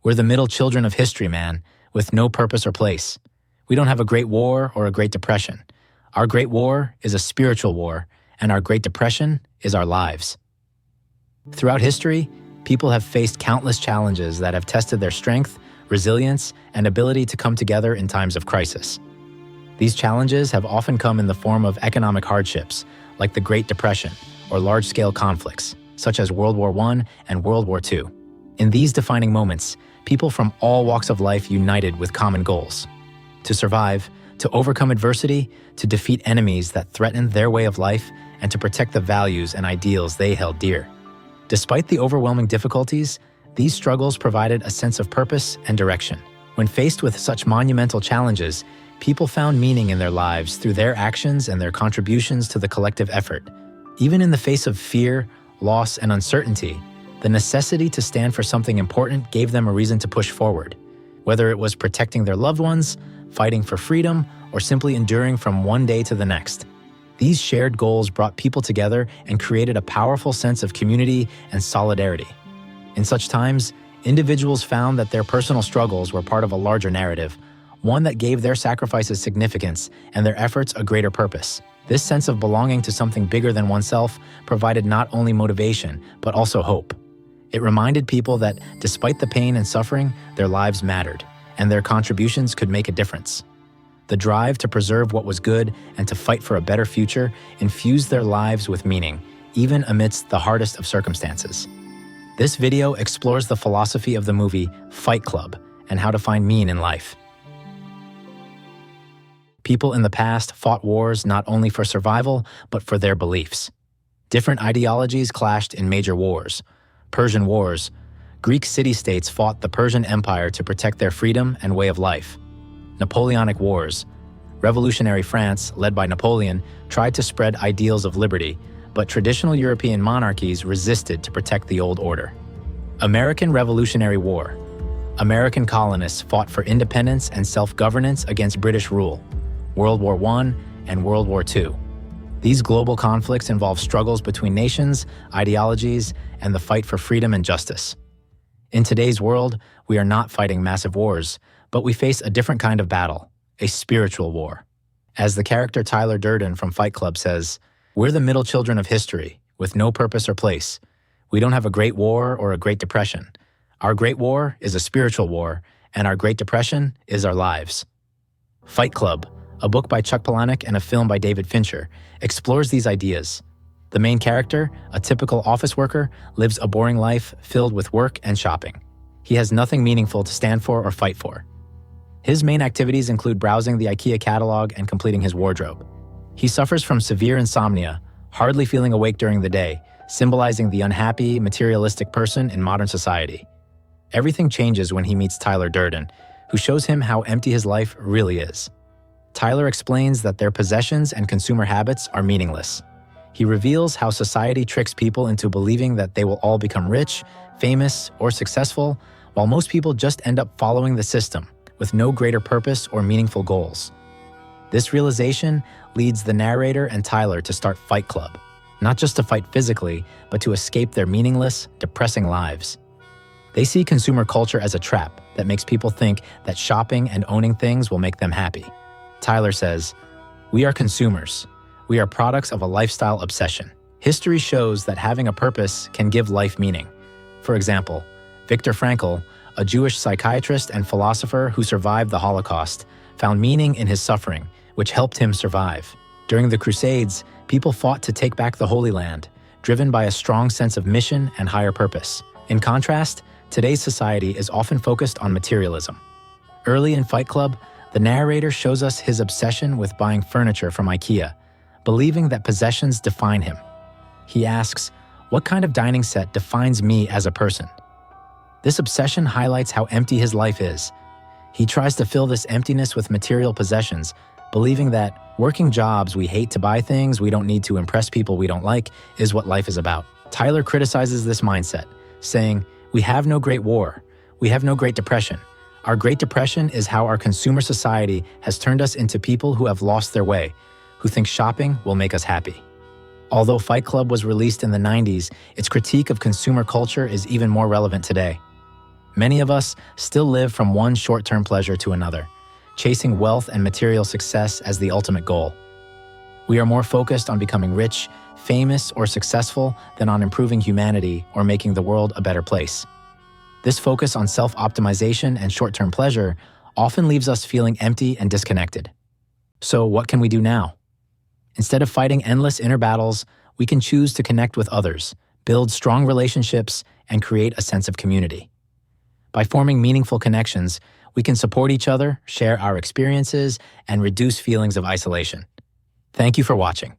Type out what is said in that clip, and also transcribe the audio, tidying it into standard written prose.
We're the middle children of history, man, with no purpose or place. We don't have a great war or a great depression. Our great war is a spiritual war, and our great depression is our lives. Throughout history, people have faced countless challenges that have tested their strength, resilience, and ability to come together in times of crisis. These challenges have often come in the form of economic hardships, like the Great Depression, or large-scale conflicts, such as World War I and World War II. In these defining moments, people from all walks of life united with common goals: to survive, to overcome adversity, to defeat enemies that threatened their way of life, and to protect the values and ideals they held dear. Despite the overwhelming difficulties, these struggles provided a sense of purpose and direction. When faced with such monumental challenges, people found meaning in their lives through their actions and their contributions to the collective effort. Even in the face of fear, loss, and uncertainty, the necessity to stand for something important gave them a reason to push forward. Whether it was protecting their loved ones, fighting for freedom, or simply enduring from one day to the next. These shared goals brought people together and created a powerful sense of community and solidarity. In such times, individuals found that their personal struggles were part of a larger narrative, one that gave their sacrifices significance and their efforts a greater purpose. This sense of belonging to something bigger than oneself provided not only motivation, but also hope. It reminded people that despite the pain and suffering, their lives mattered, and their contributions could make a difference. The drive to preserve what was good and to fight for a better future infused their lives with meaning, even amidst the hardest of circumstances. This video explores the philosophy of the movie Fight Club and how to find meaning in life. People in the past fought wars not only for survival, but for their beliefs. Different ideologies clashed in major wars. Persian Wars. Greek city-states fought the Persian Empire to protect their freedom and way of life. Napoleonic Wars. Revolutionary France, led by Napoleon, tried to spread ideals of liberty, but traditional European monarchies resisted to protect the old order. American Revolutionary War. American colonists fought for independence and self-governance against British rule. World War I and World War II. These global conflicts involve struggles between nations, ideologies, and the fight for freedom and justice. In today's world, we are not fighting massive wars, but we face a different kind of battle, a spiritual war. As the character Tyler Durden from Fight Club says, "We're the middle children of history, with no purpose or place. We don't have a great war or a great depression. Our great war is a spiritual war, and our great depression is our lives." Fight Club, a book by Chuck Palahniuk and a film by David Fincher, explores these ideas. The main character, a typical office worker, lives a boring life filled with work and shopping. He has nothing meaningful to stand for or fight for. His main activities include browsing the IKEA catalog and completing his wardrobe. He suffers from severe insomnia, hardly feeling awake during the day, symbolizing the unhappy, materialistic person in modern society. Everything changes when he meets Tyler Durden, who shows him how empty his life really is. Tyler explains that their possessions and consumer habits are meaningless. He reveals how society tricks people into believing that they will all become rich, famous, or successful, while most people just end up following the system, with no greater purpose or meaningful goals. This realization leads the narrator and Tyler to start Fight Club, not just to fight physically, but to escape their meaningless, depressing lives. They see consumer culture as a trap that makes people think that shopping and owning things will make them happy. Tyler says, "We are consumers. We are products of a lifestyle obsession. History shows that having a purpose can give life meaning. For example, Viktor Frankl, a Jewish psychiatrist and philosopher who survived the Holocaust, found meaning in his suffering, which helped him survive. During the Crusades, people fought to take back the Holy Land, driven by a strong sense of mission and higher purpose. In contrast, today's society is often focused on materialism. Early in Fight Club, the narrator shows us his obsession with buying furniture from IKEA, believing that possessions define him. He asks, "What kind of dining set defines me as a person?" This obsession highlights how empty his life is. He tries to fill this emptiness with material possessions, believing that working jobs we hate to buy things we don't need to impress people we don't like is what life is about. Tyler criticizes this mindset, saying, "We have no great war. We have no great depression. Our great depression is how our consumer society has turned us into people who have lost their way, who think shopping will make us happy." Although Fight Club was released in the 90s, its critique of consumer culture is even more relevant today. Many of us still live from one short-term pleasure to another, chasing wealth and material success as the ultimate goal. We are more focused on becoming rich, famous, or successful than on improving humanity or making the world a better place. This focus on self-optimization and short-term pleasure often leaves us feeling empty and disconnected. So what can we do now? Instead of fighting endless inner battles, we can choose to connect with others, build strong relationships, and create a sense of community. By forming meaningful connections, we can support each other, share our experiences, and reduce feelings of isolation. Thank you for watching.